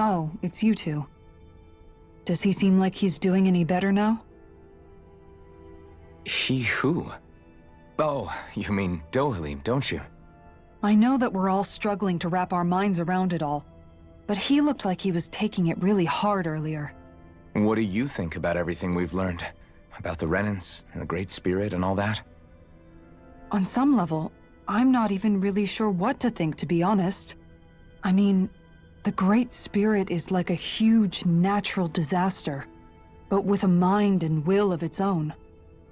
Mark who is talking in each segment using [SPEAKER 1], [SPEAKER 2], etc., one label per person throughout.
[SPEAKER 1] Oh, it's you two. Does he seem like he's doing any better now?
[SPEAKER 2] He who? Oh, you mean Dohalim, don't you?
[SPEAKER 1] I know that we're all struggling to wrap our minds around it all, but he looked like he was taking it really hard earlier.
[SPEAKER 2] What do you think about everything we've learned? About the Renans and the Great Spirit and all that?
[SPEAKER 1] On some level, I'm not even really sure what to think, to be honest. I mean, the Great Spirit is like a huge natural disaster, but with a mind and will of its own.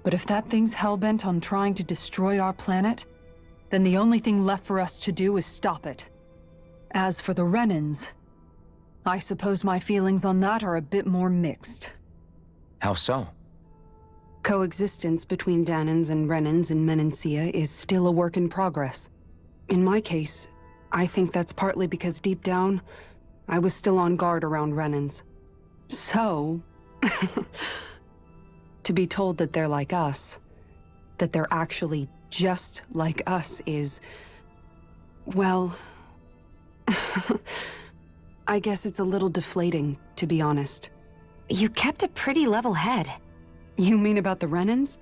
[SPEAKER 1] But if that thing's hell-bent on trying to destroy our planet, then the only thing left for us to do is stop it. As for the Renans, I suppose my feelings on that are a bit more mixed.
[SPEAKER 2] How so?
[SPEAKER 3] Coexistence between Danans and Renans in Menancia is still a work in progress. In my case, I think that's partly because deep down, I was still on guard around Renans. So, to be told that they're like us, that they're actually just like us is, well, I guess it's a little deflating, to be honest.
[SPEAKER 4] You kept a pretty level head.
[SPEAKER 3] You mean about the Renans?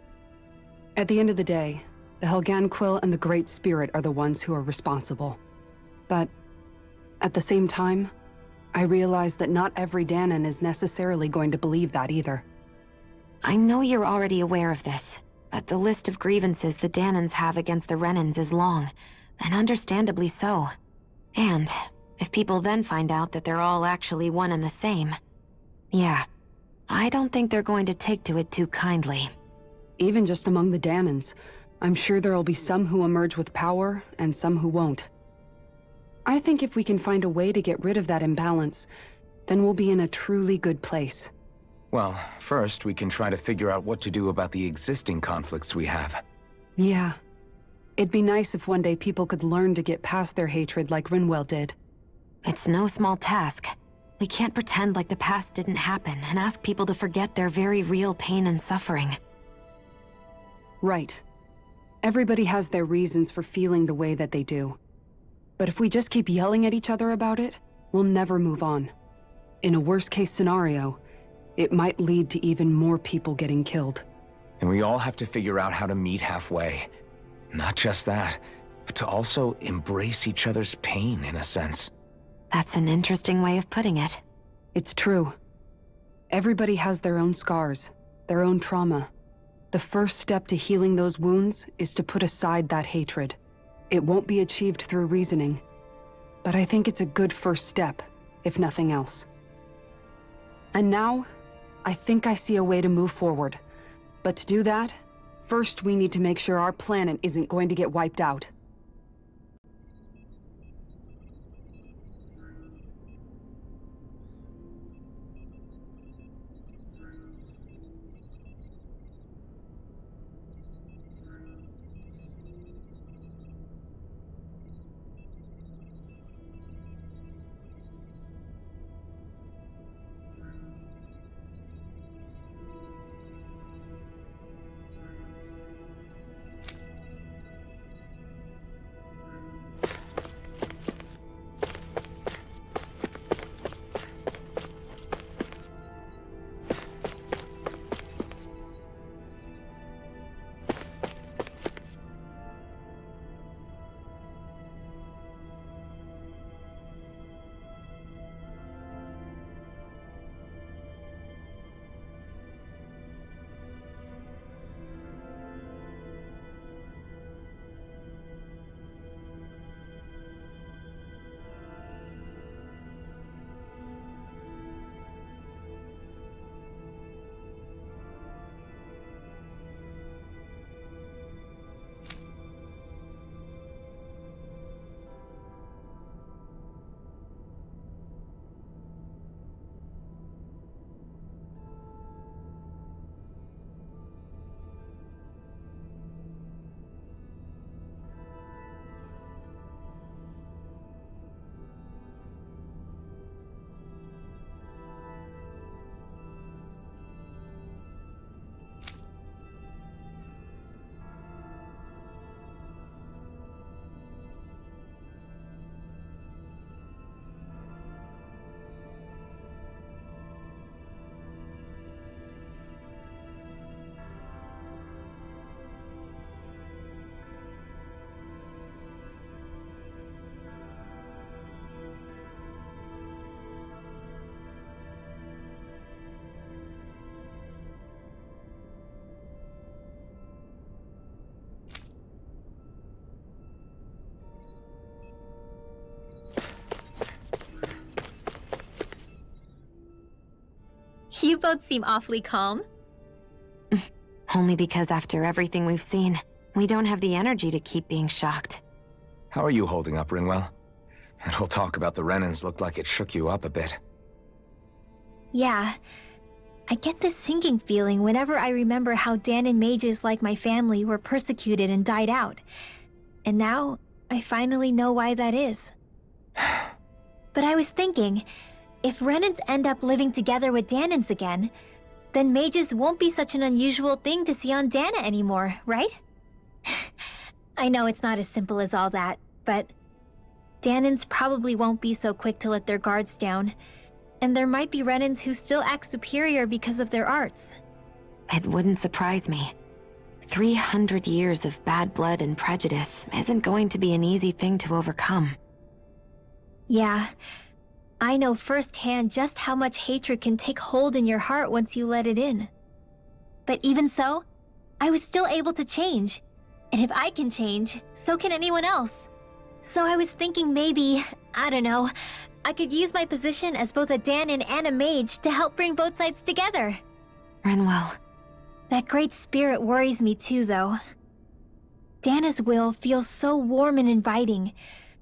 [SPEAKER 3] At the end of the day, the Helganquil and the Great Spirit are the ones who are responsible. But at the same time, I realize that not every Danan is necessarily going to believe that either.
[SPEAKER 4] I know you're already aware of this, but the list of grievances the Danans have against the Renans is long, and understandably so. And if people then find out that they're all actually one and the same, yeah, I don't think they're going to take to it too kindly.
[SPEAKER 3] Even just among the Danans, I'm sure there'll be some who emerge with power and some who won't. I think if we can find a way to get rid of that imbalance, then we'll be in a truly good place.
[SPEAKER 2] Well, first we can try to figure out what to do about the existing conflicts we have.
[SPEAKER 3] Yeah. It'd be nice if one day people could learn to get past their hatred like Rinwell did.
[SPEAKER 4] It's no small task. We can't pretend like the past didn't happen and ask people to forget their very real pain and suffering.
[SPEAKER 3] Right. Everybody has their reasons for feeling the way that they do. But if we just keep yelling at each other about it, we'll never move on. In a worst-case scenario, it might lead to even more people getting killed.
[SPEAKER 2] And we all have to figure out how to meet halfway. Not just that, but to also embrace each other's pain in a sense.
[SPEAKER 4] That's an interesting way of putting it.
[SPEAKER 3] It's true. Everybody has their own scars, their own trauma. The first step to healing those wounds is to put aside that hatred. It won't be achieved through reasoning, but I think it's a good first step, if nothing else. And now, I think I see a way to move forward. But to do that, first we need to make sure our planet isn't going to get wiped out.
[SPEAKER 5] You both seem awfully calm.
[SPEAKER 4] Only because after everything we've seen, we don't have the energy to keep being shocked.
[SPEAKER 2] How are you holding up, Rinwell? That whole talk about the Renans looked like it shook you up a bit.
[SPEAKER 5] Yeah. I get this sinking feeling whenever I remember how Danan mages like my family were persecuted and died out. And now, I finally know why that is. But I was thinking, if Renans end up living together with Danans again, then mages won't be such an unusual thing to see on Dana anymore, right? I know it's not as simple as all that, but Danans probably won't be so quick to let their guards down. And there might be Renans who still act superior because of their arts.
[SPEAKER 4] It wouldn't surprise me. 300 years of bad blood and prejudice isn't going to be an easy thing to overcome.
[SPEAKER 5] Yeah. I know firsthand just how much hatred can take hold in your heart once you let it in. But even so, I was still able to change. And if I can change, so can anyone else. So I was thinking maybe, I don't know, I could use my position as both a Danan and a mage to help bring both sides together.
[SPEAKER 4] Rinwell.
[SPEAKER 5] That great spirit worries me too, though. Dana's will feels so warm and inviting.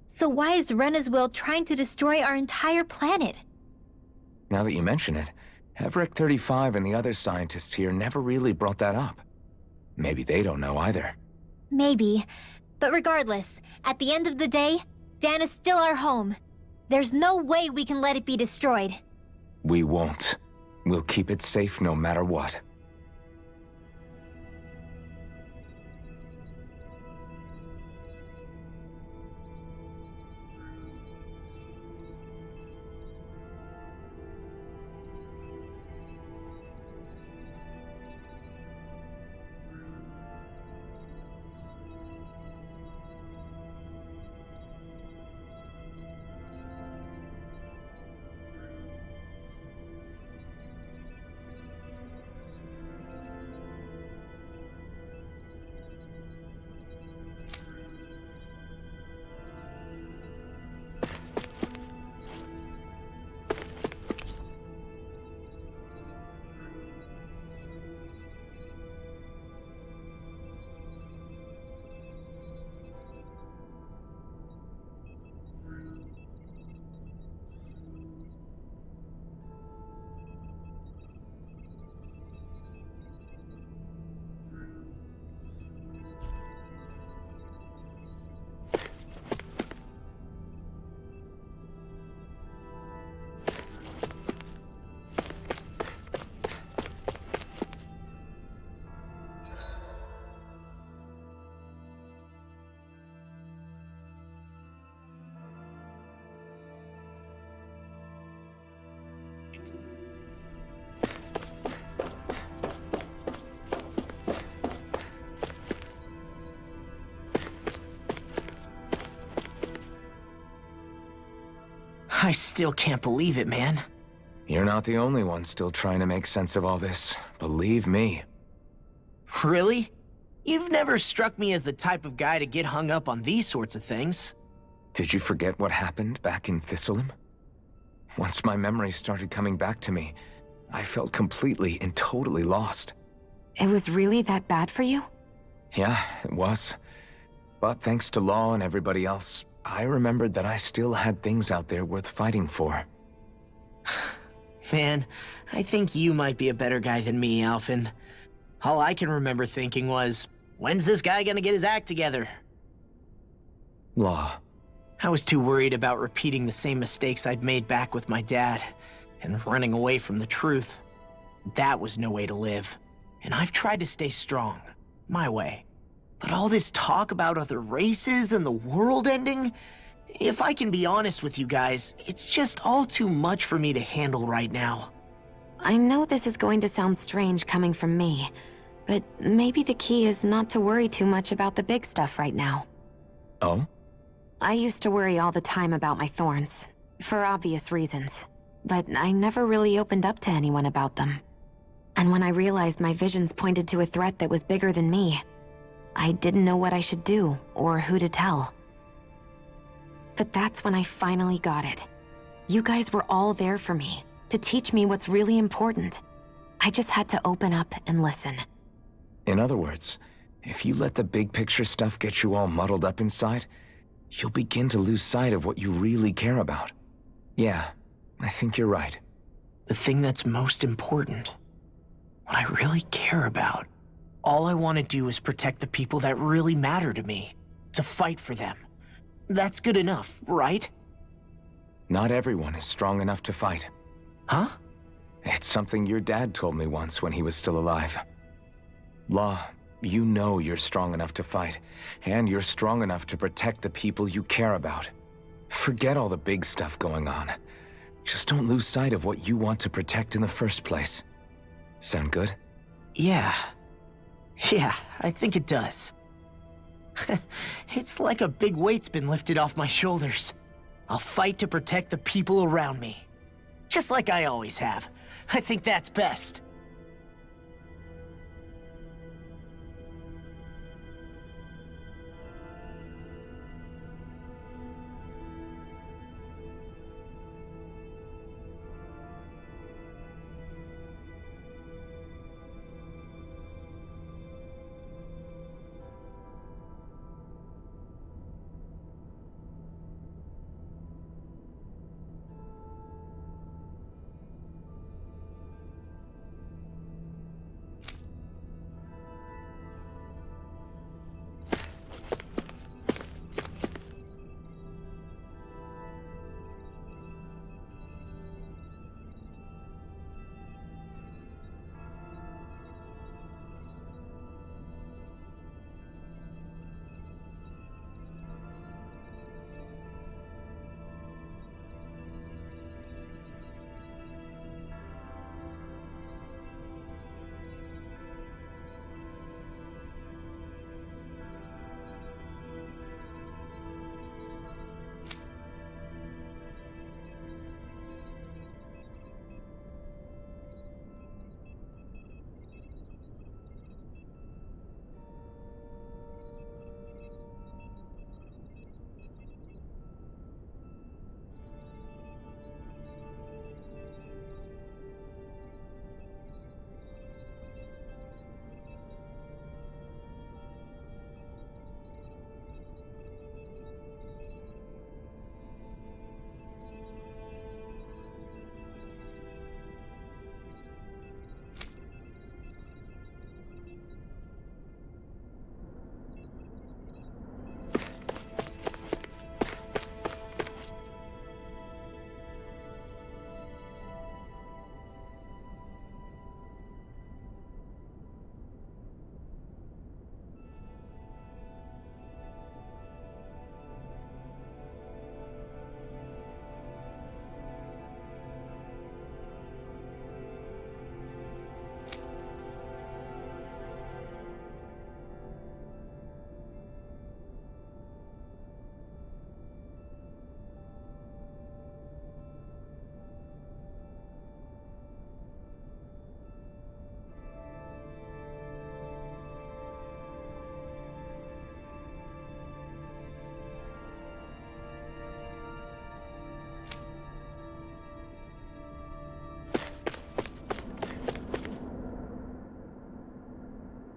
[SPEAKER 5] So why is Rena's will trying to destroy our entire planet?
[SPEAKER 2] Now that you mention it, Everick 35 and the other scientists here never really brought that up. Maybe they don't know either.
[SPEAKER 5] Maybe. But regardless, at the end of the day, Dana's still our home. There's no way we can let it be destroyed.
[SPEAKER 2] We won't. We'll keep it safe no matter what.
[SPEAKER 6] I still can't believe it, man.
[SPEAKER 2] You're not the only one still trying to make sense of all this. Believe me.
[SPEAKER 6] Really? You've never struck me as the type of guy to get hung up on these sorts of things.
[SPEAKER 2] Did you forget what happened back in Thistleum? Once my memories started coming back to me, I felt completely and totally lost.
[SPEAKER 4] It was really that bad for you?
[SPEAKER 2] Yeah, it was. But thanks to Law and everybody else, I remembered that I still had things out there worth fighting for.
[SPEAKER 6] Man, I think you might be a better guy than me, Alphen. All I can remember thinking was, when's this guy gonna get his act together?
[SPEAKER 2] Law.
[SPEAKER 6] I was too worried about repeating the same mistakes I'd made back with my dad, and running away from the truth. That was no way to live. And I've tried to stay strong, my way. But all this talk about other races and the world ending, if I can be honest with you guys, it's just all too much for me to handle right now.
[SPEAKER 4] I know this is going to sound strange coming from me, but maybe the key is not to worry too much about the big stuff right now.
[SPEAKER 2] Oh?
[SPEAKER 4] I used to worry all the time about my thorns, for obvious reasons, but I never really opened up to anyone about them. And when I realized my visions pointed to a threat that was bigger than me, I didn't know what I should do or who to tell. But that's when I finally got it. You guys were all there for me, to teach me what's really important, I just had to open up and listen.
[SPEAKER 2] In other words, if you let the big picture stuff get you all muddled up inside, you'll begin to lose sight of what you really care about. Yeah, I think you're right.
[SPEAKER 6] The thing that's most important, what I really care about, all I want to do is protect the people that really matter to me, to fight for them. That's good enough, right?
[SPEAKER 2] Not everyone is strong enough to fight.
[SPEAKER 6] Huh?
[SPEAKER 2] It's something your dad told me once when he was still alive. Law, you know you're strong enough to fight, and you're strong enough to protect the people you care about. Forget all the big stuff going on. Just don't lose sight of what you want to protect in the first place. Sound good?
[SPEAKER 6] Yeah. Yeah, I think it does. It's like a big weight's been lifted off my shoulders. I'll fight to protect the people around me. Just like I always have. I think that's best.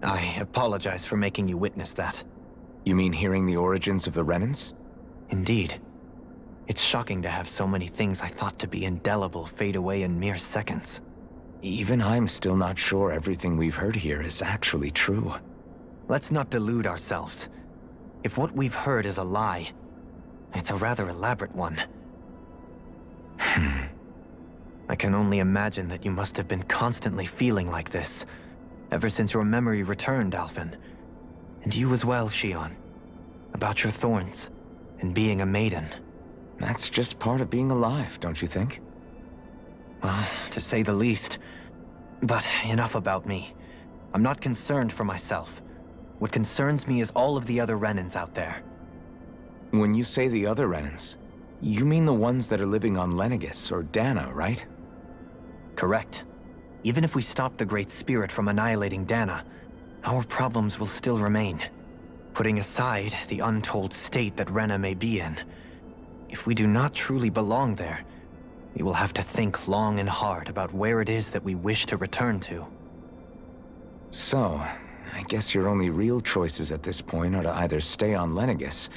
[SPEAKER 7] I apologize for making you witness that.
[SPEAKER 2] You mean hearing the origins of the Renans?
[SPEAKER 7] Indeed. It's shocking to have so many things I thought to be indelible fade away in mere seconds.
[SPEAKER 2] Even I'm still not sure everything we've heard here is actually true.
[SPEAKER 7] Let's not delude ourselves. If what we've heard is a lie, it's a rather elaborate one. I can only imagine that you must have been constantly feeling like this, ever since your memory returned, Alphen. And you as well, Shion. About your thorns, and being a maiden.
[SPEAKER 2] That's just part of being alive, don't you think?
[SPEAKER 7] Well, to say the least. But enough about me. I'm not concerned for myself. What concerns me is all of the other Renans out there.
[SPEAKER 2] When you say the other Renans, you mean the ones that are living on Lenegis or Dana, right?
[SPEAKER 7] Correct. Even if we stop the Great Spirit from annihilating Dana, our problems will still remain. Putting aside the untold state that Rena may be in, if we do not truly belong there, we will have to think long and hard about where it is that we wish to return to.
[SPEAKER 2] So, I guess your only real choices at this point are to either stay on Lenegis,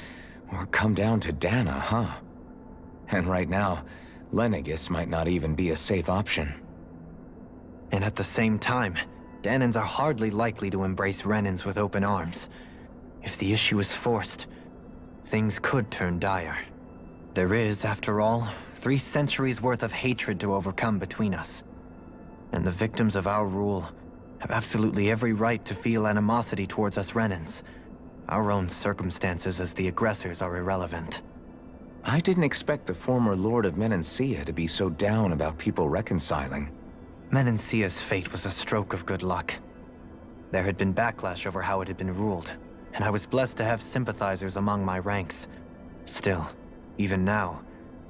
[SPEAKER 2] or come down to Dana, huh? And right now, Lenegis might not even be a safe option.
[SPEAKER 7] And at the same time, Danans are hardly likely to embrace Renans with open arms. If the issue is forced, things could turn dire. There is, after all, 3 centuries worth of hatred to overcome between us. And the victims of our rule have absolutely every right to feel animosity towards us Renans. Our own circumstances as the aggressors are irrelevant.
[SPEAKER 2] I didn't expect the former Lord of Menancia to be so down about people reconciling.
[SPEAKER 7] Menancia's fate was a stroke of good luck. There had been backlash over how it had been ruled, and I was blessed to have sympathizers among my ranks. Still, even now,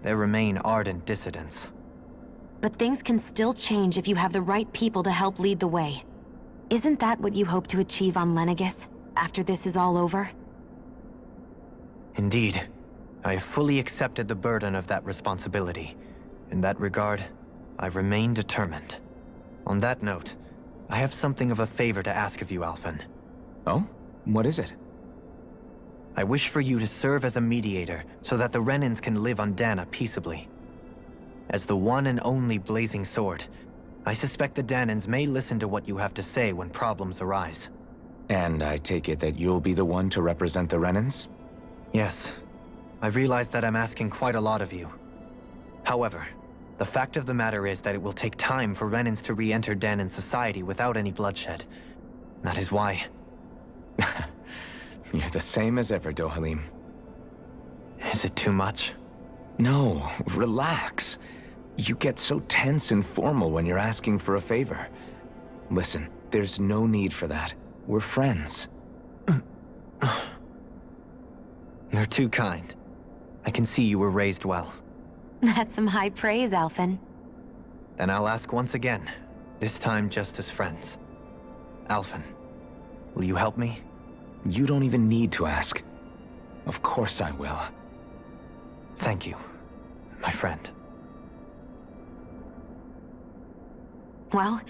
[SPEAKER 7] there remain ardent dissidents.
[SPEAKER 4] But things can still change if you have the right people to help lead the way. Isn't that what you hope to achieve on Lenegis, after this is all over?
[SPEAKER 7] Indeed. I have fully accepted the burden of that responsibility. In that regard, I remain determined. On that note, I have something of a favor to ask of you, Alphen.
[SPEAKER 2] Oh? What is it?
[SPEAKER 7] I wish for you to serve as a mediator so that the Renans can live on Dana peaceably. As the one and only Blazing Sword, I suspect the Danans may listen to what you have to say when problems arise.
[SPEAKER 2] And I take it that you'll be the one to represent the Renans?
[SPEAKER 7] Yes. I realize that I'm asking quite a lot of you. However, the fact of the matter is that it will take time for Renans to re-enter Danan society without any bloodshed. That is why...
[SPEAKER 2] You're the same as ever, Dohalim.
[SPEAKER 7] Is it too much?
[SPEAKER 2] No, relax. You get so tense and formal when you're asking for a favor. Listen, there's no need for that. We're friends.
[SPEAKER 7] You're too kind. I can see you were raised well.
[SPEAKER 4] That's some high praise, Alphen.
[SPEAKER 7] Then I'll ask once again, this time just as friends. Alphen, will you help me?
[SPEAKER 2] You don't even need to ask. Of course I will.
[SPEAKER 7] Thank you, my friend.
[SPEAKER 4] Well,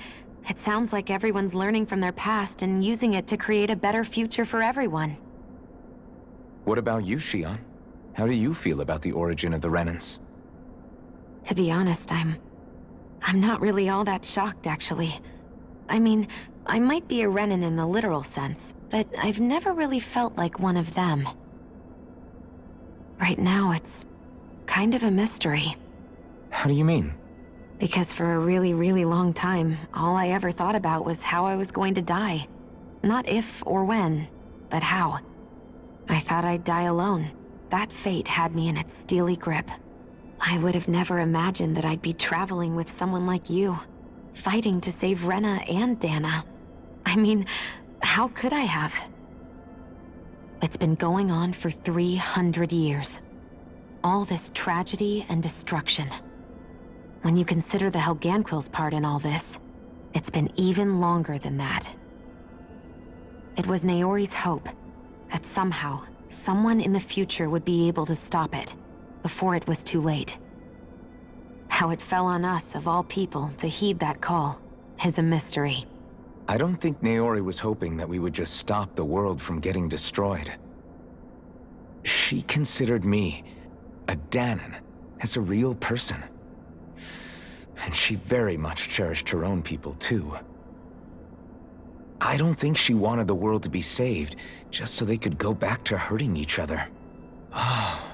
[SPEAKER 4] it sounds like everyone's learning from their past and using it to create a better future for everyone.
[SPEAKER 2] What about you, Shion? How do you feel about the origin of the Renans?
[SPEAKER 4] To be honest, I'm not really all that shocked, actually. I mean, I might be a Renan in the literal sense, but I've never really felt like one of them. Right now, it's kind of a mystery.
[SPEAKER 2] How do you mean?
[SPEAKER 4] Because for a really, really long time, all I ever thought about was how I was going to die. Not if or when, but how. I thought I'd die alone. That fate had me in its steely grip. I would have never imagined that I'd be traveling with someone like you, fighting to save Rena and Dana. I mean, how could I have? It's been going on for 300 years. All this tragedy and destruction. When you consider the Helganquil's part in all this, it's been even longer than that. It was Naori's hope that somehow, someone in the future would be able to stop it, before it was too late. How it fell on us, of all people, to heed that call, is a mystery.
[SPEAKER 2] I don't think Naori was hoping that we would just stop the world from getting destroyed. She considered me, a Danan, as a real person. And she very much cherished her own people, too. I don't think she wanted the world to be saved, just so they could go back to hurting each other. Oh,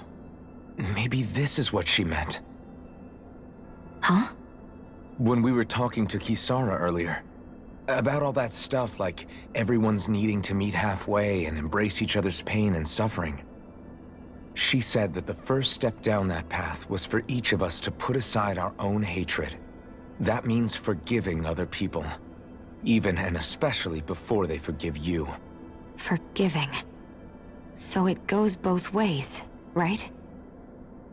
[SPEAKER 2] maybe this is what she meant.
[SPEAKER 4] Huh?
[SPEAKER 2] When we were talking to Kisara earlier, about all that stuff like everyone's needing to meet halfway and embrace each other's pain and suffering. She said that the first step down that path was for each of us to put aside our own hatred. That means forgiving other people, even and especially before they forgive you.
[SPEAKER 4] Forgiving. So it goes both ways, right?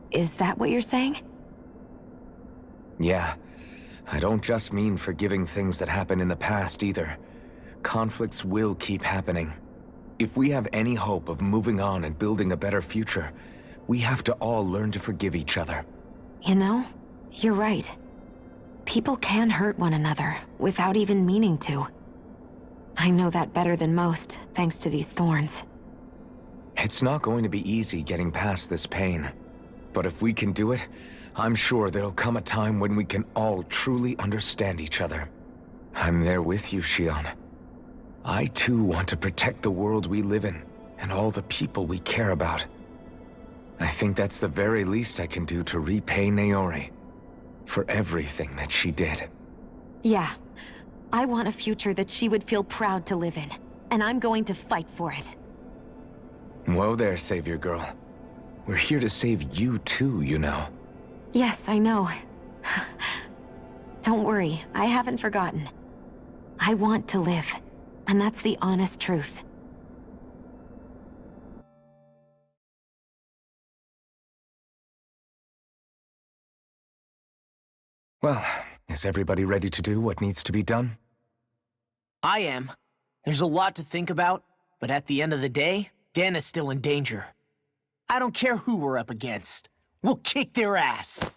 [SPEAKER 4] Is that what you're saying?
[SPEAKER 2] Yeah. I don't just mean forgiving things that happened in the past either. Conflicts will keep happening. If we have any hope of moving on and building a better future, we have to all learn to forgive each other.
[SPEAKER 4] You know, You're right. People can hurt one another without even meaning to. I know that better than most, thanks to these thorns.
[SPEAKER 2] It's not going to be easy getting past this pain. But if we can do it, I'm sure there'll come a time when we can all truly understand each other. I'm there with you, Shion. I too want to protect the world we live in, and all the people we care about. I think that's the very least I can do to repay Naori for everything that she did.
[SPEAKER 4] Yeah. I want a future that she would feel proud to live in, and I'm going to fight for it.
[SPEAKER 2] Whoa there, Savior Girl. We're here to save you too, you know.
[SPEAKER 4] Yes, I know. Don't worry, I haven't forgotten. I want to live, and that's the honest truth.
[SPEAKER 2] Well, is everybody ready to do what needs to be done?
[SPEAKER 6] I am. There's a lot to think about, but at the end of the day, Dana's still in danger. I don't care who we're up against. We'll kick their ass.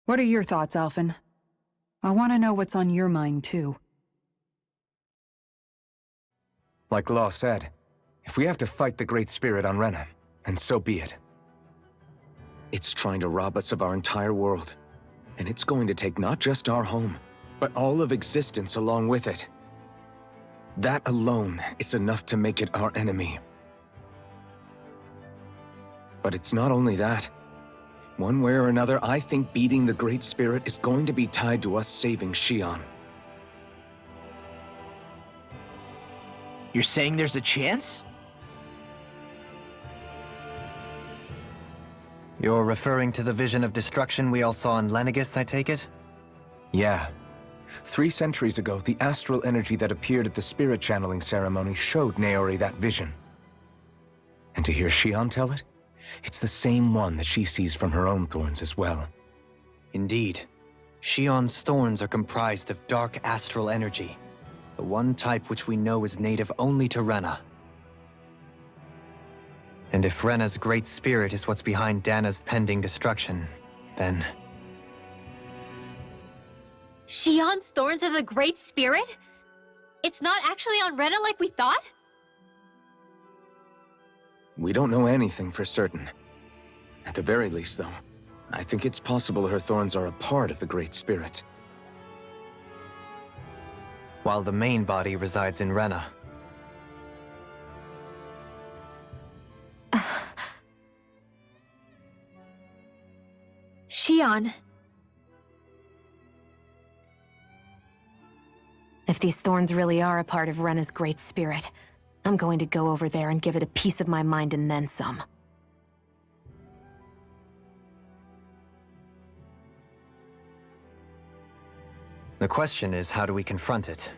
[SPEAKER 3] What are your thoughts, Alphen? I want to know what's on your mind, too.
[SPEAKER 2] Like Law said, if we have to fight the Great Spirit on Rena, then so be it. It's trying to rob us of our entire world. And it's going to take not just our home, but all of existence along with it. That alone is enough to make it our enemy. But it's not only that. One way or another, I think beating the Great Spirit is going to be tied to us saving Shion.
[SPEAKER 6] You're saying there's a chance?
[SPEAKER 7] You're referring to the vision of destruction we all saw in Lenegis, I take it?
[SPEAKER 2] Yeah. 3 centuries ago, the astral energy that appeared at the spirit channeling ceremony showed Naori that vision. And to hear Shion tell it, it's the same one that she sees from her own thorns as well.
[SPEAKER 7] Indeed. Shion's thorns are comprised of dark astral energy, the one type which we know is native only to Rena. And if Rena's great spirit is what's behind Dana's pending destruction, then...
[SPEAKER 5] Shion's thorns are the Great Spirit? It's not actually on Rena like we thought?
[SPEAKER 2] We don't know anything for certain. At the very least, though, I think it's possible her thorns are a part of the Great Spirit.
[SPEAKER 7] While the main body resides in Rena.
[SPEAKER 5] Shion.
[SPEAKER 4] If these thorns really are a part of Rena's great spirit, I'm going to go over there and give it a piece of my mind and then some.
[SPEAKER 7] The question is, how do we confront it?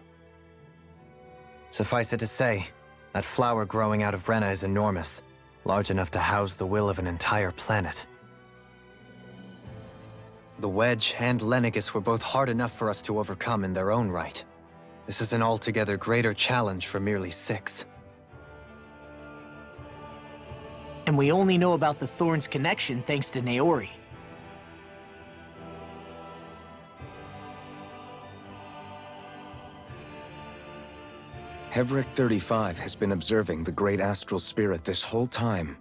[SPEAKER 7] Suffice it to say, that flower growing out of Rena is enormous, large enough to house the will of an entire planet. The Wedge and Lenegis were both hard enough for us to overcome in their own right. This is an altogether greater challenge for merely 6.
[SPEAKER 6] And we only know about the Thorns connection thanks to Naori.
[SPEAKER 2] Hevric 35 has been observing the Great Astral Spirit this whole time.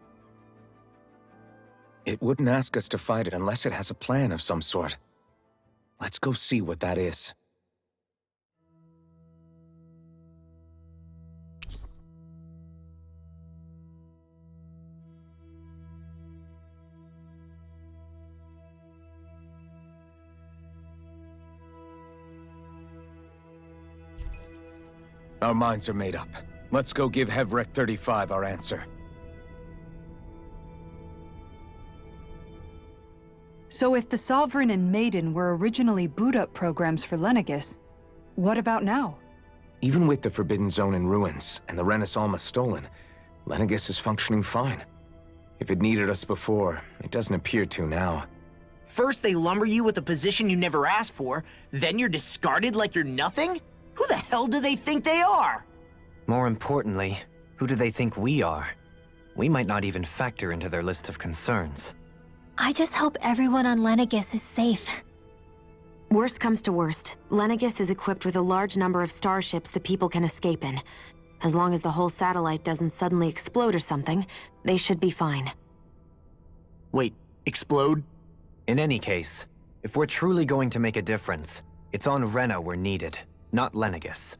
[SPEAKER 2] It wouldn't ask us to fight it unless it has a plan of some sort. Let's go see what that is. Our minds are made up. Let's go give Hevric 35 our answer.
[SPEAKER 3] So if the Sovereign and Maiden were originally boot-up programs for Lenegis, what about now?
[SPEAKER 2] Even with the Forbidden Zone in ruins and the Renaissance stolen, Lenegis is functioning fine. If it needed us before, it doesn't appear to now.
[SPEAKER 6] First they lumber you with a position you never asked for, then you're discarded like you're nothing? Who the hell do they think they are?
[SPEAKER 7] More importantly, who do they think we are? We might not even factor into their list of concerns.
[SPEAKER 5] I just hope everyone on Lenegis is safe.
[SPEAKER 4] Worst comes to worst, Lenegis is equipped with a large number of starships that people can escape in. As long as the whole satellite doesn't suddenly explode or something, they should be fine.
[SPEAKER 6] Wait, explode?
[SPEAKER 7] In any case, if we're truly going to make a difference, it's on Rena we're needed, not Lenegis.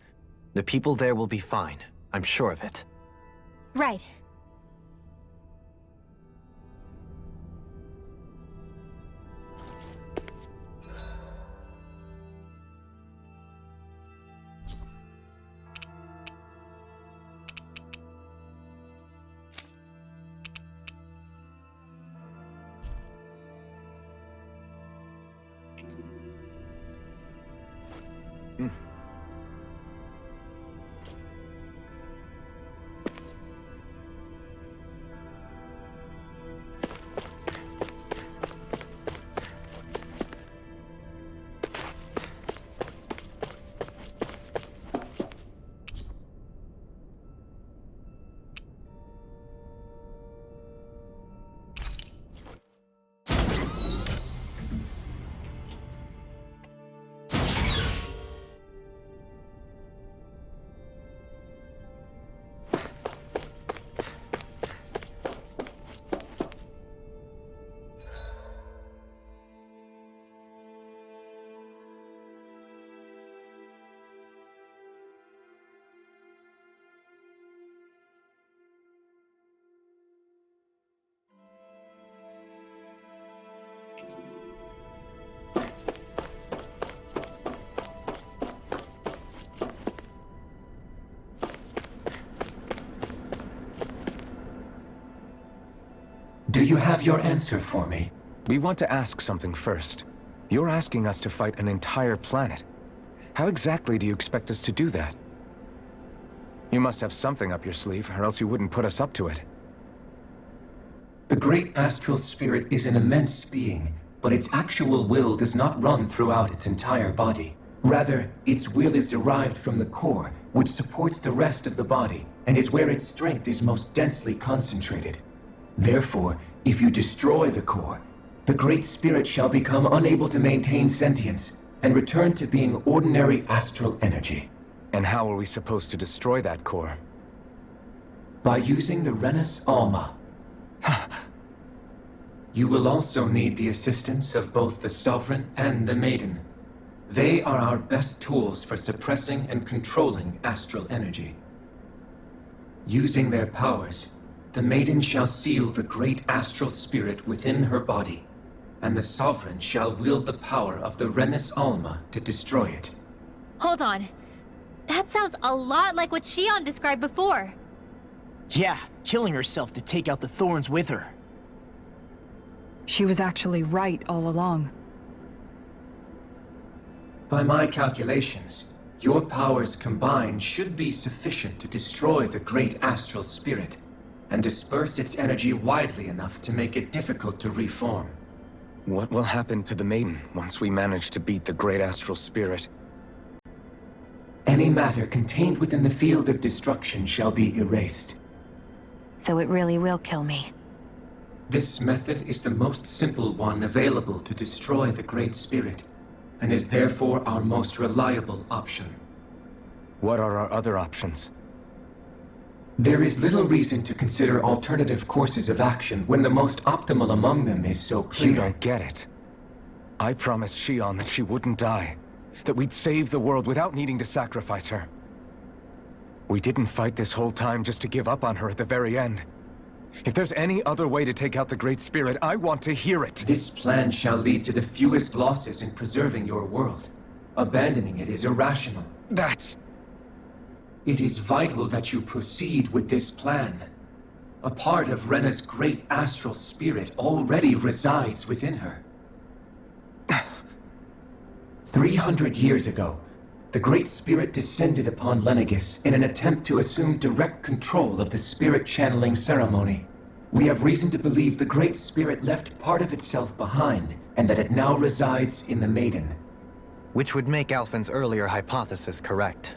[SPEAKER 7] The people there will be fine, I'm sure of it.
[SPEAKER 5] Right.
[SPEAKER 8] Do you have your answer for me?
[SPEAKER 2] We want to ask something first. You're asking us to fight an entire planet. How exactly do you expect us to do that? You must have something up your sleeve, or else you wouldn't put us up to it.
[SPEAKER 8] The great astral spirit is an immense being, but its actual will does not run throughout its entire body. Rather, its will is derived from the core, which supports the rest of the body, and is where its strength is most densely concentrated. Therefore, if you destroy the core, the Great Spirit shall become unable to maintain sentience and return to being ordinary astral energy.
[SPEAKER 2] And how are we supposed to destroy that core?
[SPEAKER 8] By using the Rena's Alma. You will also need the assistance of both the Sovereign and the Maiden. They are our best tools for suppressing and controlling astral energy. Using their powers, the Maiden shall seal the great astral spirit within her body, and the Sovereign shall wield the power of the Rena's Alma to destroy it.
[SPEAKER 5] Hold on. That sounds a lot like what Shion described before.
[SPEAKER 6] Yeah, killing herself to take out the thorns with her.
[SPEAKER 3] She was actually right all along.
[SPEAKER 8] By my calculations, your powers combined should be sufficient to destroy the great astral spirit and disperse its energy widely enough to make it difficult to reform.
[SPEAKER 2] What will happen to the Maiden once we manage to beat the great astral spirit?
[SPEAKER 8] Any matter contained within the field of destruction shall be erased.
[SPEAKER 4] So it really will kill me.
[SPEAKER 8] This method is the most simple one available to destroy the Great Spirit, and is therefore our most reliable option.
[SPEAKER 2] What are our other options?
[SPEAKER 8] There is little reason to consider alternative courses of action when the most optimal among them is so clear.
[SPEAKER 2] You don't get it. I promised Shion that she wouldn't die, that we'd save the world without needing to sacrifice her. We didn't fight this whole time just to give up on her at the very end. If there's any other way to take out the Great Spirit, I want to hear it.
[SPEAKER 8] This plan shall lead to the fewest losses in preserving your world. Abandoning it is irrational.
[SPEAKER 2] That's...
[SPEAKER 8] It is vital that you proceed with this plan. A part of Rena's great astral spirit already resides within her. 300 years ago, the Great Spirit descended upon Lenegis in an attempt to assume direct control of the spirit channeling ceremony. We have reason to believe the Great Spirit left part of itself behind, and that it now resides in the Maiden.
[SPEAKER 7] Which would make Alphen's earlier hypothesis correct.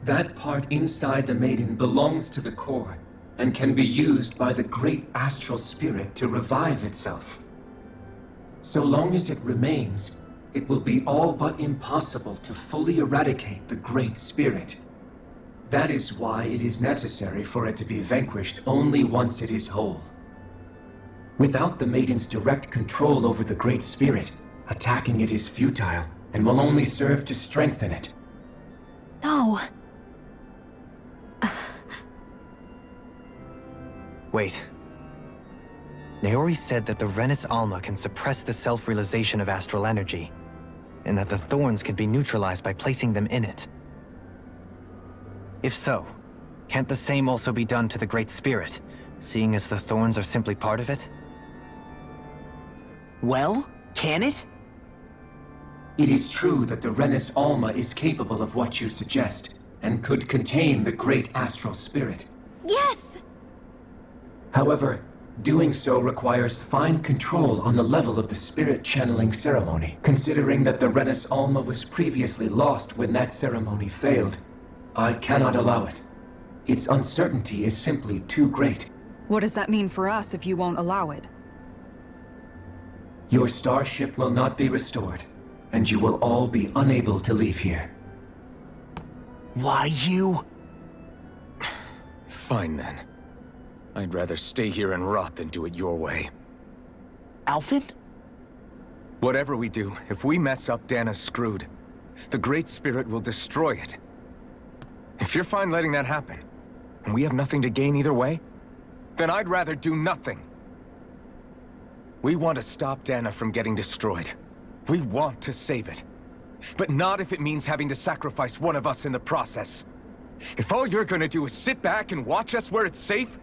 [SPEAKER 8] That part inside the Maiden belongs to the core, and can be used by the great astral spirit to revive itself. So long as it remains, it will be all but impossible to fully eradicate the great spirit. That is why it is necessary for it to be vanquished only once it is whole. Without the Maiden's direct control over the great spirit, attacking it is futile and will only serve to strengthen it.
[SPEAKER 5] No.
[SPEAKER 7] Wait. Naori said that the Renis Alma can suppress the self-realization of astral energy, and that the thorns can be neutralized by placing them in it. If so, can't the same also be done to the Great Spirit, seeing as the thorns are simply part of it?
[SPEAKER 6] Well, can it?
[SPEAKER 8] It is true that the Renis Alma is capable of what you suggest, and could contain the great astral spirit.
[SPEAKER 5] Yes!
[SPEAKER 8] However, doing so requires fine control on the level of the spirit channeling ceremony. Considering that the Renis Alma was previously lost when that ceremony failed, I cannot allow it. Its uncertainty is simply too great.
[SPEAKER 3] What does that mean for us if you won't allow it?
[SPEAKER 8] Your starship will not be restored, and you will all be unable to leave here.
[SPEAKER 6] Why you?
[SPEAKER 2] Fine then. I'd rather stay here and rot than do it your way.
[SPEAKER 6] Alphen?
[SPEAKER 2] Whatever we do, if we mess up, Dana's screwed. The Great Spirit will destroy it. If you're fine letting that happen, and we have nothing to gain either way, then I'd rather do nothing. We want to stop Dana from getting destroyed. We want to save it. But not if it means having to sacrifice one of us in the process. If all you're gonna do is sit back and watch us where it's safe,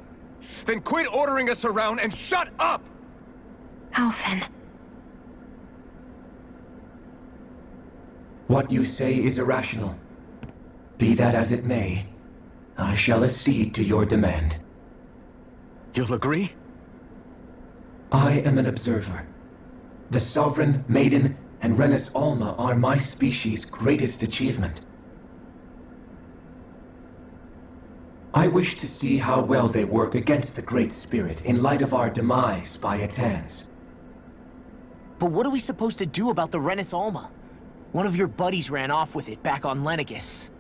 [SPEAKER 2] then quit ordering us around and shut up!
[SPEAKER 4] Alphen.
[SPEAKER 8] What you say is irrational. Be that as it may, I shall accede to your demand.
[SPEAKER 2] You'll agree?
[SPEAKER 8] I am an observer. The Sovereign, Maiden, and Renis Alma are my species' greatest achievement. I wish to see how well they work against the Great Spirit in light of our demise by its hands.
[SPEAKER 6] But what are we supposed to do about the Renis Alma? One of your buddies ran off with it back on Lenegus.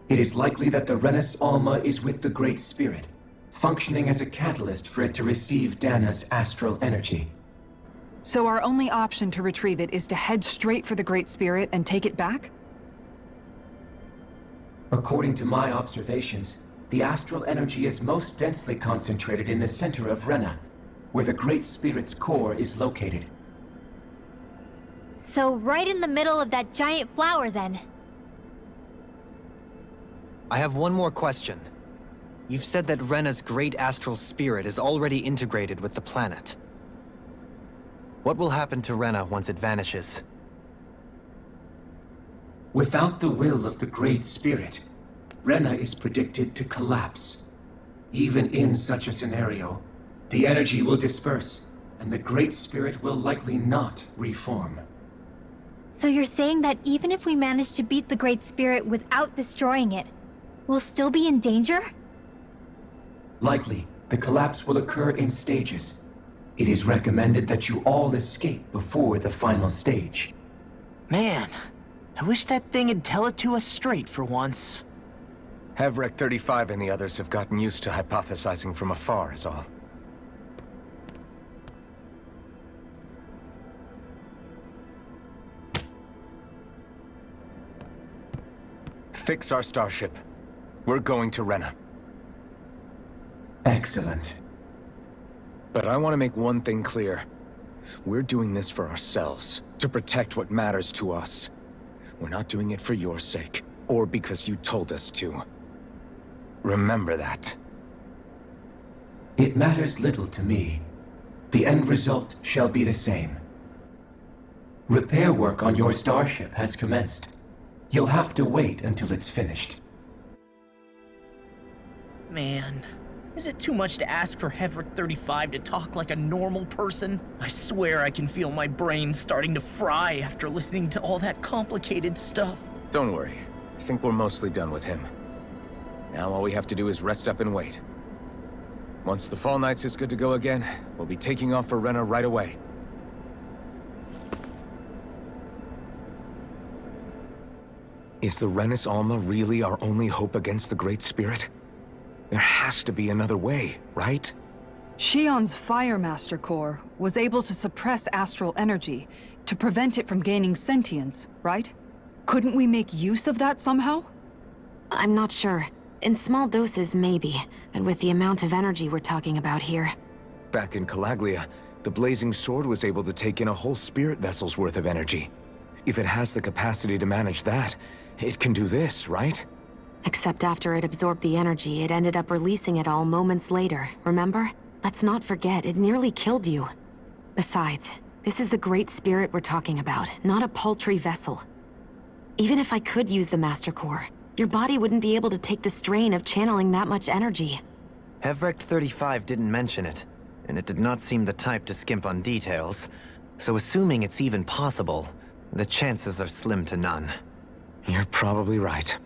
[SPEAKER 8] It is likely that the Renis Alma is with the Great Spirit, functioning as a catalyst for it to receive Dana's astral energy.
[SPEAKER 3] So our only option to retrieve it is to head straight for the Great Spirit and take it back?
[SPEAKER 8] According to my observations, the astral energy is most densely concentrated in the center of Rena, where the Great Spirit's core is located.
[SPEAKER 5] So right in the middle of that giant flower, then.
[SPEAKER 7] I have one more question. You've said that Rena's great astral spirit is already integrated with the planet. What will happen to Rena once it vanishes?
[SPEAKER 8] Without the will of the Great Spirit, Rena is predicted to collapse. Even in such a scenario, the energy will disperse, and the Great Spirit will likely not reform.
[SPEAKER 5] So you're saying that even if we manage to beat the Great Spirit without destroying it, we'll still be in danger?
[SPEAKER 8] Likely, the collapse will occur in stages. It is recommended that you all escape before the final stage.
[SPEAKER 6] Man, I wish that thing would tell it to us straight for once.
[SPEAKER 2] Hevrek 35 and the others have gotten used to hypothesizing from afar is all. Fix our starship. We're going to Rena.
[SPEAKER 8] Excellent.
[SPEAKER 2] But I want to make one thing clear. We're doing this for ourselves, to protect what matters to us. We're not doing it for your sake, or because you told us to. Remember that.
[SPEAKER 8] It matters little to me. The end result shall be the same. Repair work on your starship has commenced. You'll have to wait until it's finished.
[SPEAKER 6] Man, is it too much to ask for Hevrek 35 to talk like a normal person? I swear I can feel my brain starting to fry after listening to all that complicated stuff.
[SPEAKER 2] Don't worry. I think we're mostly done with him. Now all we have to do is rest up and wait. Once the Fall Knights is good to go again, we'll be taking off for Rena right away. Is the Renis Alma really our only hope against the Great Spirit? There has to be another way, right?
[SPEAKER 3] Shion's Fire Master Core was able to suppress astral energy to prevent it from gaining sentience, right? Couldn't we make use of that somehow?
[SPEAKER 4] I'm not sure. In small doses, maybe. And with the amount of energy we're talking about here.
[SPEAKER 2] Back in Calaglia, the Blazing Sword was able to take in a whole spirit vessel's worth of energy. If it has the capacity to manage that, it can do this, right?
[SPEAKER 4] Except after it absorbed the energy, it ended up releasing it all moments later, remember? Let's not forget, it nearly killed you. Besides, this is the Great Spirit we're talking about, not a paltry vessel. Even if I could use the Master Core, your body wouldn't be able to take the strain of channeling that much energy.
[SPEAKER 7] Hevrect 35 didn't mention it, and it did not seem the type to skimp on details. So assuming it's even possible, the chances are slim to none.
[SPEAKER 2] You're probably right.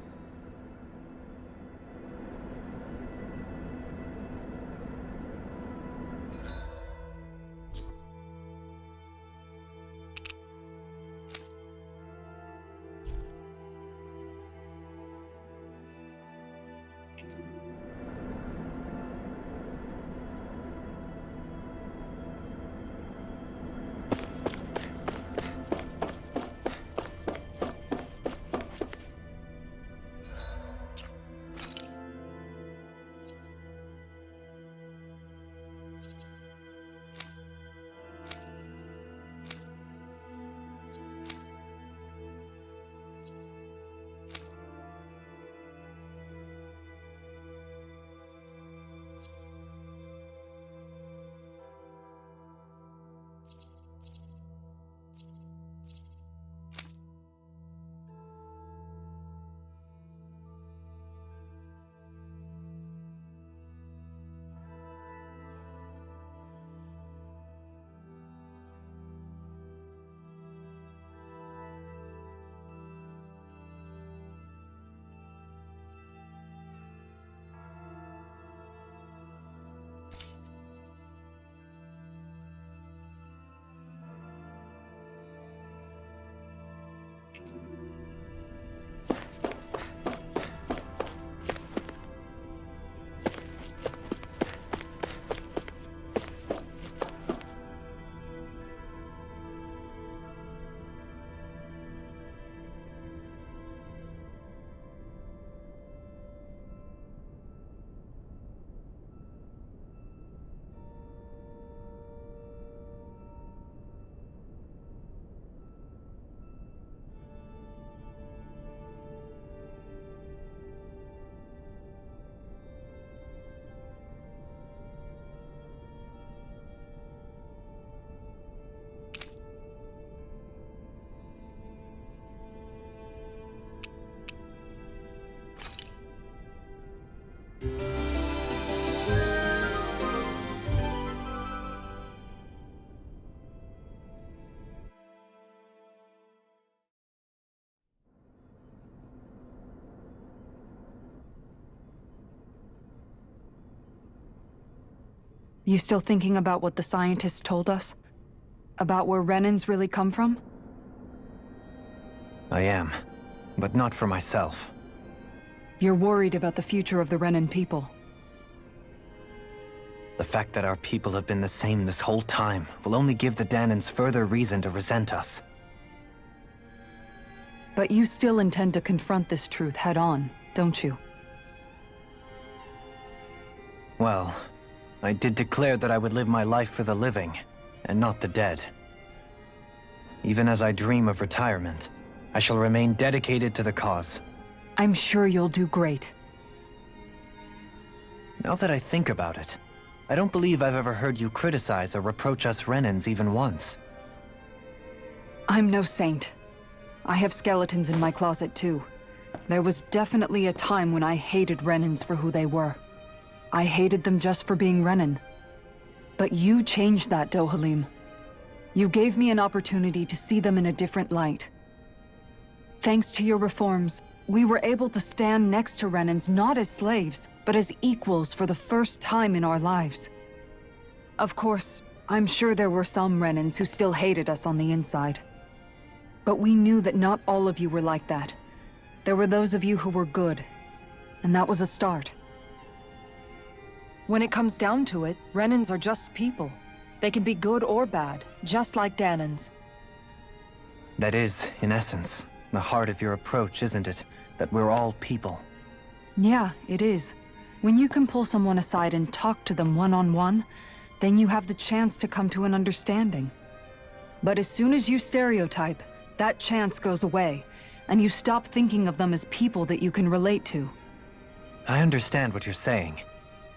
[SPEAKER 3] You still thinking about what the scientists told us? About where Renans really come from?
[SPEAKER 7] I am, but not for myself.
[SPEAKER 3] You're worried about the future of the Renan people.
[SPEAKER 7] The fact that our people have been the same this whole time will only give the Danans further reason to resent us.
[SPEAKER 3] But you still intend to confront this truth head-on, don't you?
[SPEAKER 7] Well, I did declare that I would live my life for the living, and not the dead. Even as I dream of retirement, I shall remain dedicated to the cause.
[SPEAKER 3] I'm sure you'll do great.
[SPEAKER 7] Now that I think about it, I don't believe I've ever heard you criticize or reproach us Renans even once.
[SPEAKER 3] I'm no saint. I have skeletons in my closet too. There was definitely a time when I hated Renans for who they were. I hated them just for being Renan. But you changed that, Dohalim. You gave me an opportunity to see them in a different light. Thanks to your reforms,
[SPEAKER 1] we were able to stand next to Renans not as slaves, but as equals for the first time in our lives. Of course, I'm sure there were some Renans who still hated us on the inside. But we knew that not all of you were like that. There were those of you who were good, and that was a start. When it comes down to it, Renans are just people. They can be good or bad, just like Danans.
[SPEAKER 7] That is, in essence, the heart of your approach, isn't it? That we're all people.
[SPEAKER 1] Yeah, it is. When you can pull someone aside and talk to them one-on-one, then you have the chance to come to an understanding. But as soon as you stereotype, that chance goes away, and you stop thinking of them as people that you can relate to.
[SPEAKER 7] I understand what you're saying,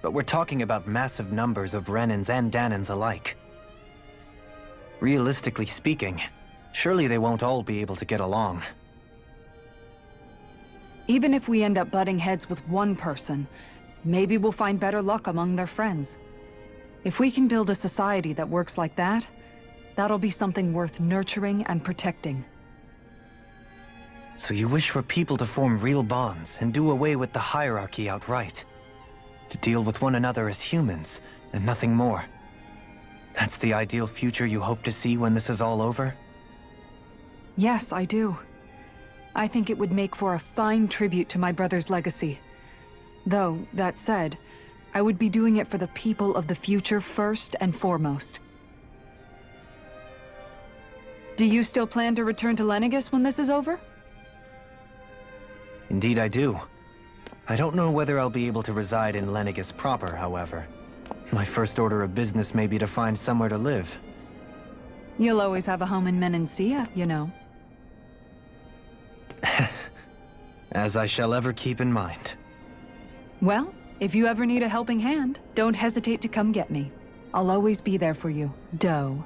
[SPEAKER 7] but we're talking about massive numbers of Renans and Danans alike. Realistically speaking, surely they won't all be able to get along.
[SPEAKER 1] Even if we end up butting heads with one person, maybe we'll find better luck among their friends. If we can build a society that works like that, that'll be something worth nurturing and protecting.
[SPEAKER 7] So you wish for people to form real bonds and do away with the hierarchy outright? To deal with one another as humans, and nothing more? That's the ideal future you hope to see when this is all over?
[SPEAKER 1] Yes, I do. I think it would make for a fine tribute to my brother's legacy. Though, that said, I would be doing it for the people of the future first and foremost. Do you still plan to return to Lenegis when this is over?
[SPEAKER 7] Indeed I do. I don't know whether I'll be able to reside in Lenegis proper, however. My first order of business may be to find somewhere to live.
[SPEAKER 1] You'll always have a home in Menancia, you know.
[SPEAKER 7] As I shall ever keep in mind.
[SPEAKER 1] Well, if you ever need a helping hand, don't hesitate to come get me. I'll always be there for you, Doe.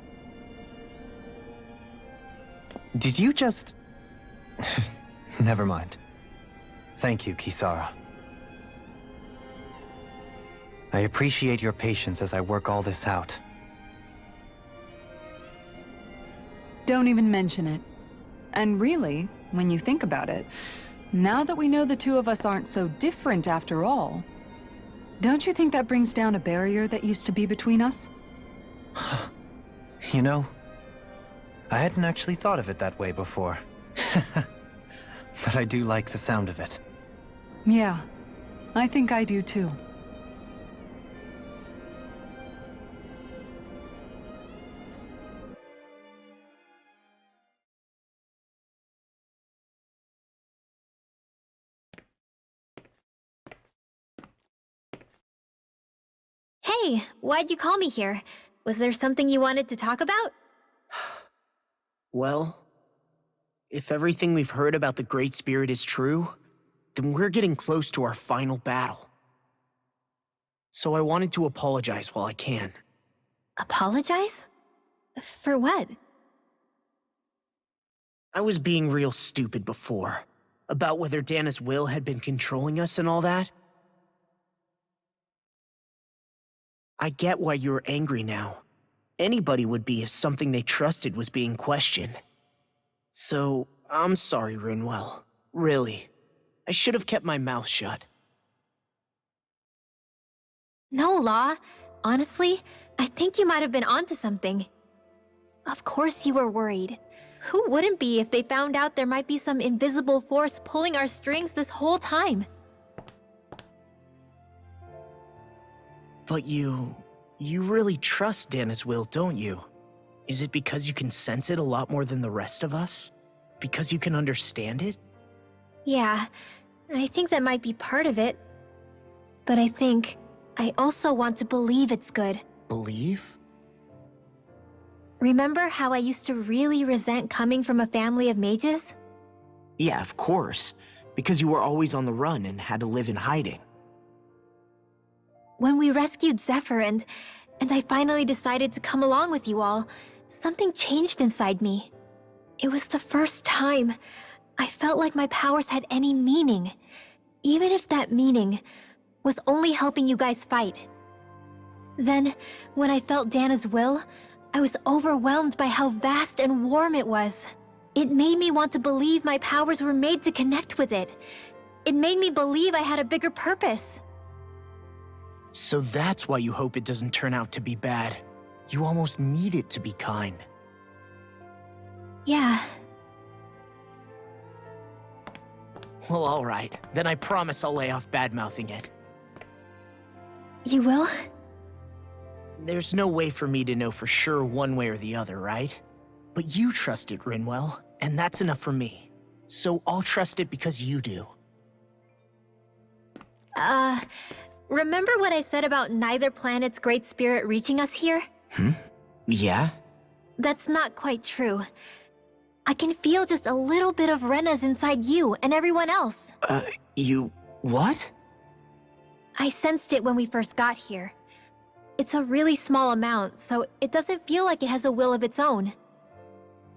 [SPEAKER 7] Did you just... Never mind. Thank you, Kisara. I appreciate your patience as I work all this out.
[SPEAKER 1] Don't even mention it. And really, when you think about it, now that we know the two of us aren't so different after all, don't you think that brings down a barrier that used to be between us?
[SPEAKER 7] You know, I hadn't actually thought of it that way before. But I do like the sound of it.
[SPEAKER 1] Yeah, I think I do too.
[SPEAKER 5] Hey, why'd you call me here? Was there something you wanted to talk about?
[SPEAKER 6] Well, if everything we've heard about the Great Spirit is true, then we're getting close to our final battle. So I wanted to apologize while I can.
[SPEAKER 5] Apologize? For what?
[SPEAKER 6] I was being real stupid before, about whether Dana's will had been controlling us and all that. I get why you're angry now. Anybody would be if something they trusted was being questioned. So, I'm sorry, Runwell. Really. I should have kept my mouth shut.
[SPEAKER 5] No, Law. Honestly, I think you might have been onto something. Of course you were worried. Who wouldn't be if they found out there might be some invisible force pulling our strings this whole time?
[SPEAKER 6] But you really trust Dana's will, don't you? Is it because you can sense it a lot more than the rest of us? Because you can understand it?
[SPEAKER 5] Yeah, I think that might be part of it. But I think I also want to believe it's good.
[SPEAKER 6] Believe?
[SPEAKER 5] Remember how I used to really resent coming from a family of mages?
[SPEAKER 6] Yeah, of course. Because you were always on the run and had to live in hiding.
[SPEAKER 5] When we rescued Zephyr and I finally decided to come along with you all, something changed inside me. It was the first time I felt like my powers had any meaning, even if that meaning was only helping you guys fight. Then, when I felt Dana's will, I was overwhelmed by how vast and warm it was. It made me want to believe my powers were made to connect with it. It made me believe I had a bigger purpose.
[SPEAKER 6] So that's why you hope it doesn't turn out to be bad. You almost need it to be kind.
[SPEAKER 5] Yeah.
[SPEAKER 6] Well, all right. Then I promise I'll lay off bad-mouthing it.
[SPEAKER 5] You will?
[SPEAKER 6] There's no way for me to know for sure one way or the other, right? But you trust it, Rinwell, and that's enough for me. So I'll trust it because you do.
[SPEAKER 5] Remember what I said about neither planet's great spirit reaching us here?
[SPEAKER 6] Yeah?
[SPEAKER 5] That's not quite true. I can feel just a little bit of Rena's inside you and everyone else.
[SPEAKER 6] You... what?
[SPEAKER 5] I sensed it when we first got here. It's a really small amount, so it doesn't feel like it has a will of its own.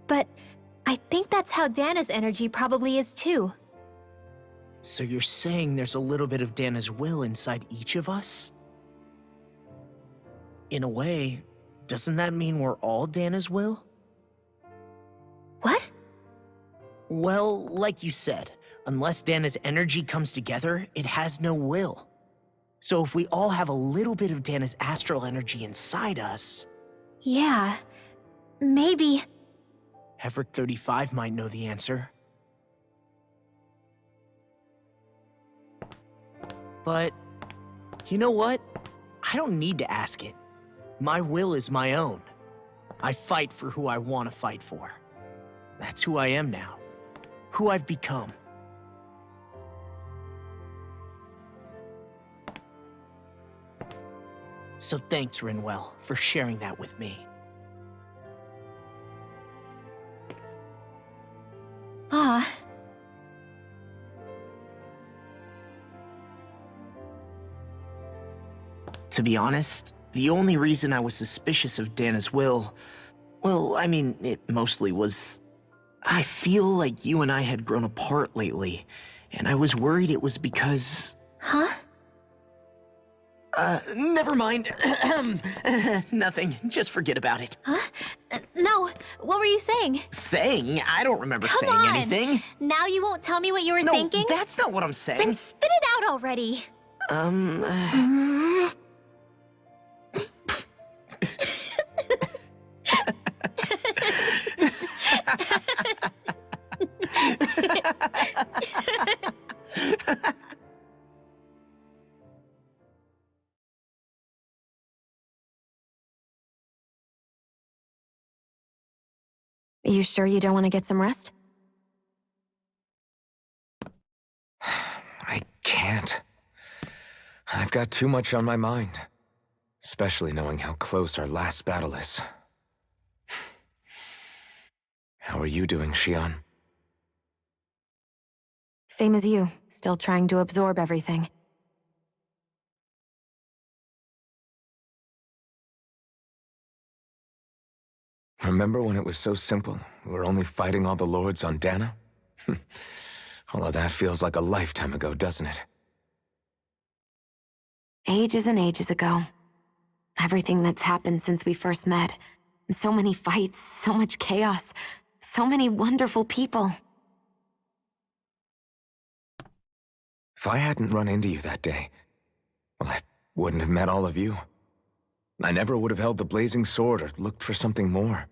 [SPEAKER 5] But I think that's how Dana's energy probably is too.
[SPEAKER 6] So you're saying there's a little bit of Dana's will inside each of us? In a way, doesn't that mean we're all Dana's will?
[SPEAKER 5] What?
[SPEAKER 6] Well, like you said, unless Dana's energy comes together, it has no will. So if we all have a little bit of Dana's astral energy inside us...
[SPEAKER 5] Yeah, maybe...
[SPEAKER 6] Heverick 35 might know the answer. But, you know what? I don't need to ask it. My will is my own. I fight for who I want to fight for. That's who I am now. Who I've become. So thanks, Rinwell, for sharing that with me.
[SPEAKER 5] Ah.
[SPEAKER 6] To be honest, the only reason I was suspicious of Dana's will... well, I mean, it mostly was... I feel like you and I had grown apart lately, and I was worried it was because...
[SPEAKER 5] Huh?
[SPEAKER 6] Never mind. Nothing. Just forget about it.
[SPEAKER 5] Huh? No, what were you saying?
[SPEAKER 6] Saying? I don't remember
[SPEAKER 5] Come
[SPEAKER 6] saying
[SPEAKER 5] on.
[SPEAKER 6] anything.
[SPEAKER 5] Now you won't tell me what you were
[SPEAKER 6] No,
[SPEAKER 5] thinking?
[SPEAKER 6] that's not what I'm saying.
[SPEAKER 5] Then spit it out already.
[SPEAKER 4] Are you sure you don't want to get some rest?
[SPEAKER 2] I can't. I've got too much on my mind. Especially knowing how close our last battle is. How are you doing, Xion?
[SPEAKER 4] Same as you, still trying to absorb everything.
[SPEAKER 2] Remember when it was so simple? We were only fighting all the lords on Dana? Although that feels like a lifetime ago, doesn't it?
[SPEAKER 4] Ages and ages ago. Everything that's happened since we first met. So many fights, so much chaos, so many wonderful people.
[SPEAKER 2] If I hadn't run into you that day, well, I wouldn't have met all of you. I never would have held the blazing sword or looked for something more.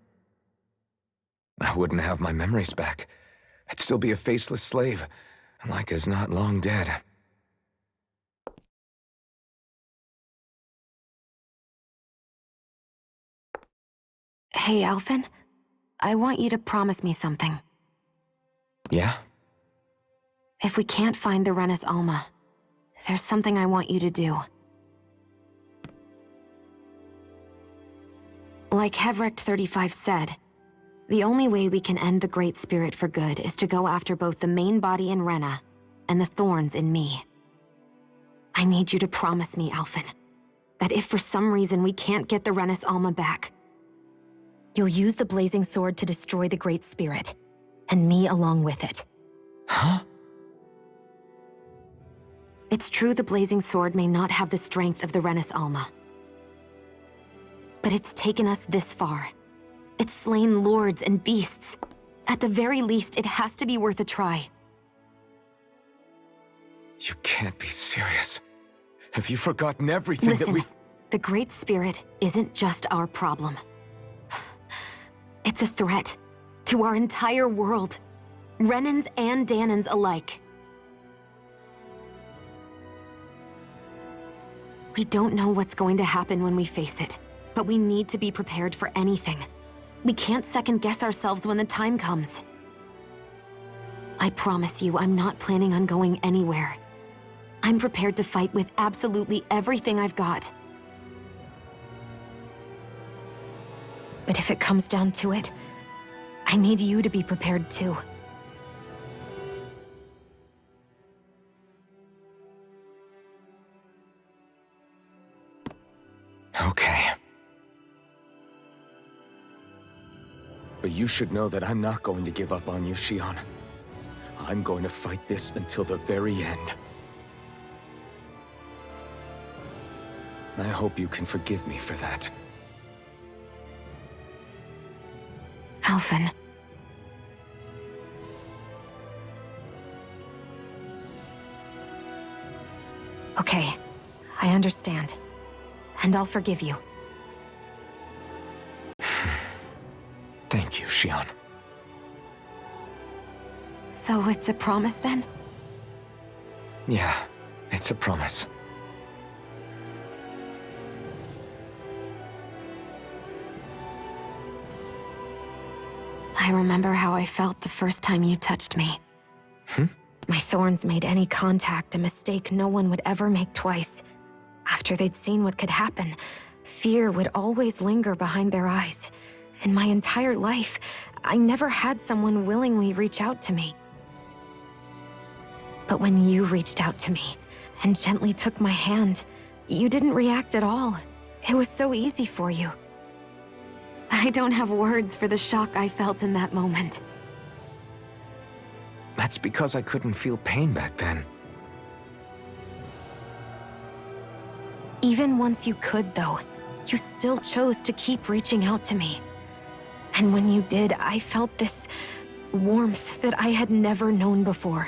[SPEAKER 2] I wouldn't have my memories back. I'd still be a faceless slave, like as not long dead.
[SPEAKER 4] Hey, Alphen. I want you to promise me something.
[SPEAKER 2] Yeah?
[SPEAKER 4] If we can't find the Rena's Alma, there's something I want you to do. Like Heverick 35 said, the only way we can end the Great Spirit for good is to go after both the main body in Rena and the thorns in me. I need you to promise me, Alphen, that if for some reason we can't get the Rena's Alma back, you'll use the blazing sword to destroy the Great Spirit, and me along with it.
[SPEAKER 2] Huh?
[SPEAKER 4] It's true the blazing sword may not have the strength of the Rena's Alma, but it's taken us this far. It's slain lords and beasts. At the very least, it has to be worth a try.
[SPEAKER 2] You can't be serious. Have you forgotten everything that
[SPEAKER 4] Listen,
[SPEAKER 2] we've...
[SPEAKER 4] the Great Spirit isn't just our problem. It's a threat to our entire world. Renans and Danans alike. We don't know what's going to happen when we face it, but we need to be prepared for anything. We can't second-guess ourselves when the time comes. I promise you, I'm not planning on going anywhere. I'm prepared to fight with absolutely everything I've got. But if it comes down to it, I need you to be prepared too.
[SPEAKER 2] Okay. But you should know that I'm not going to give up on you, Shion. I'm going to fight this until the very end. I hope you can forgive me for that.
[SPEAKER 4] Alphen. Okay, I understand. And I'll forgive you.
[SPEAKER 2] Thank you, Shion.
[SPEAKER 4] So it's a promise then?
[SPEAKER 2] Yeah, it's a promise.
[SPEAKER 4] I remember how I felt the first time you touched me. My thorns made any contact a mistake no one would ever make twice. After they'd seen what could happen, fear would always linger behind their eyes. In my entire life, I never had someone willingly reach out to me. But when you reached out to me and gently took my hand, you didn't react at all. It was so easy for you. I don't have words for the shock I felt in that moment.
[SPEAKER 2] That's because I couldn't feel pain back then.
[SPEAKER 4] Even once you could, though, you still chose to keep reaching out to me. And when you did, I felt this warmth that I had never known before.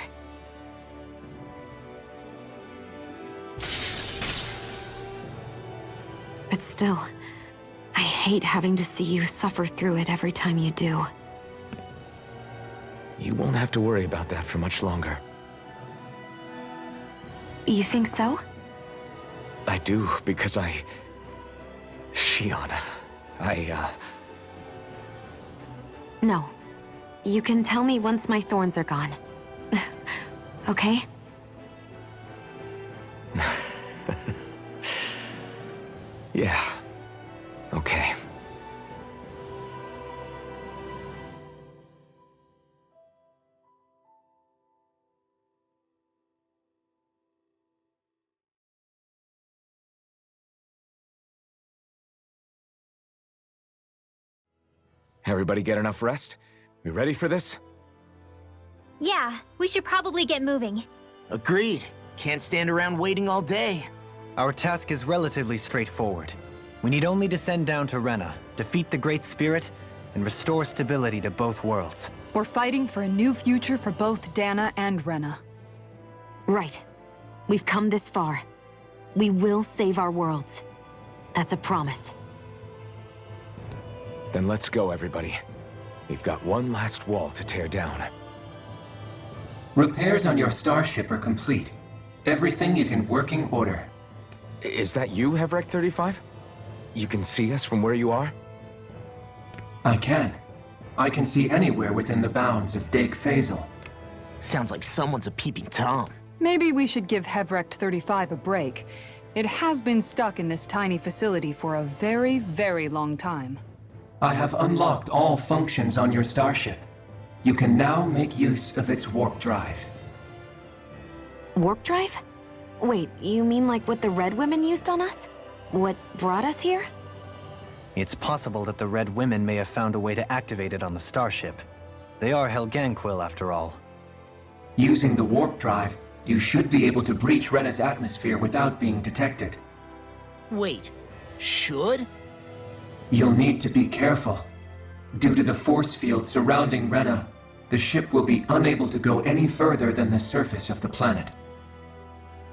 [SPEAKER 4] But still, I hate having to see you suffer through it every time you do.
[SPEAKER 2] You won't have to worry about that for much longer.
[SPEAKER 4] You think so?
[SPEAKER 2] I do, because Shion,
[SPEAKER 4] No. You can tell me once my thorns are gone. Okay?
[SPEAKER 2] Yeah. Okay. Everybody get enough rest? We ready for this?
[SPEAKER 5] Yeah, we should probably get moving.
[SPEAKER 6] Agreed. Can't stand around waiting all day.
[SPEAKER 7] Our task is relatively straightforward. We need only descend down to Rena, defeat the Great Spirit, and restore stability to both worlds.
[SPEAKER 3] We're fighting for a new future for both Dana and Rena.
[SPEAKER 4] Right. We've come this far. We will save our worlds. That's a promise.
[SPEAKER 2] Then let's go, everybody. We've got one last wall to tear down.
[SPEAKER 8] Repairs on your starship are complete. Everything is in working order.
[SPEAKER 2] Is that you, Hevrek 35? You can see us from where you are?
[SPEAKER 8] I can. I can see anywhere within the bounds of Дэйk Fäzl.
[SPEAKER 6] Sounds like someone's a peeping Tom.
[SPEAKER 3] Maybe we should give Hevrek 35 a break. It has been stuck in this tiny facility for a very, very long time.
[SPEAKER 8] I have unlocked all functions on your starship. You can now make use of its warp drive.
[SPEAKER 4] Warp drive? Wait, you mean like what the Red Women used on us? What brought us here?
[SPEAKER 7] It's possible that the Red Women may have found a way to activate it on the starship. They are Helganquil, after all.
[SPEAKER 8] Using the warp drive, you should be able to breach Rena's atmosphere without being detected.
[SPEAKER 6] Wait, should?
[SPEAKER 8] You'll need to be careful. Due to the force field surrounding Rena, the ship will be unable to go any further than the surface of the planet.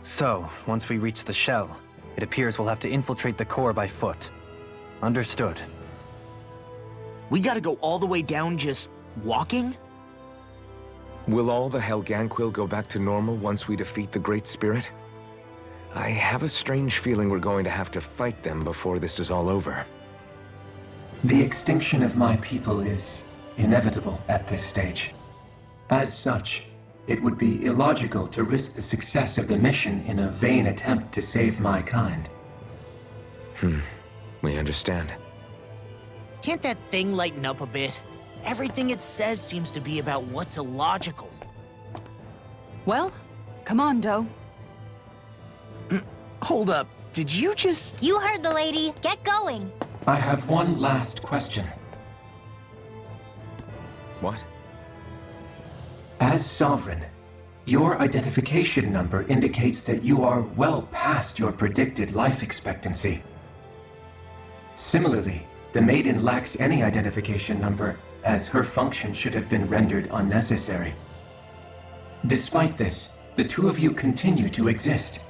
[SPEAKER 7] So, once we reach the shell, it appears we'll have to infiltrate the core by foot. Understood.
[SPEAKER 6] We gotta go all the way down just walking?
[SPEAKER 2] Will all the Helganquil go back to normal once we defeat the Great Spirit? I have a strange feeling we're going to have to fight them before this is all over.
[SPEAKER 8] The extinction of my people is inevitable at this stage. As such, it would be illogical to risk the success of the mission in a vain attempt to save my kind.
[SPEAKER 2] We understand.
[SPEAKER 6] Can't that thing lighten up a bit? Everything it says seems to be about what's illogical.
[SPEAKER 3] Well, come on, Doe.
[SPEAKER 6] Hold up, did you just...
[SPEAKER 5] You heard the lady. Get going.
[SPEAKER 8] I have one last question.
[SPEAKER 2] What?
[SPEAKER 8] As Sovereign, your identification number indicates that you are well past your predicted life expectancy. Similarly, the Maiden lacks any identification number, as her function should have been rendered unnecessary. Despite this, the two of you continue to exist.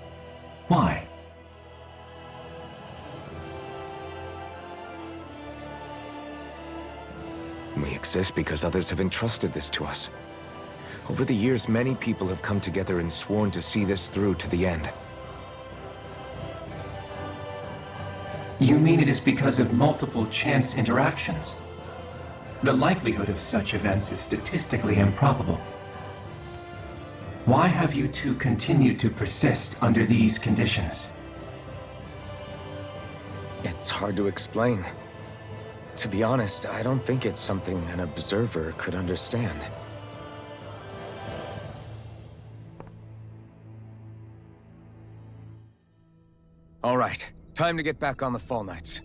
[SPEAKER 8] Why?
[SPEAKER 2] We exist because others have entrusted this to us. Over the years, many people have come together and sworn to see this through to the end.
[SPEAKER 8] You mean it is because of multiple chance interactions? The likelihood of such events is statistically improbable. Why have you two continued to persist under these conditions?
[SPEAKER 2] It's hard to explain. To be honest, I don't think it's something an observer could understand. All right, time to get back on the Fall Knights.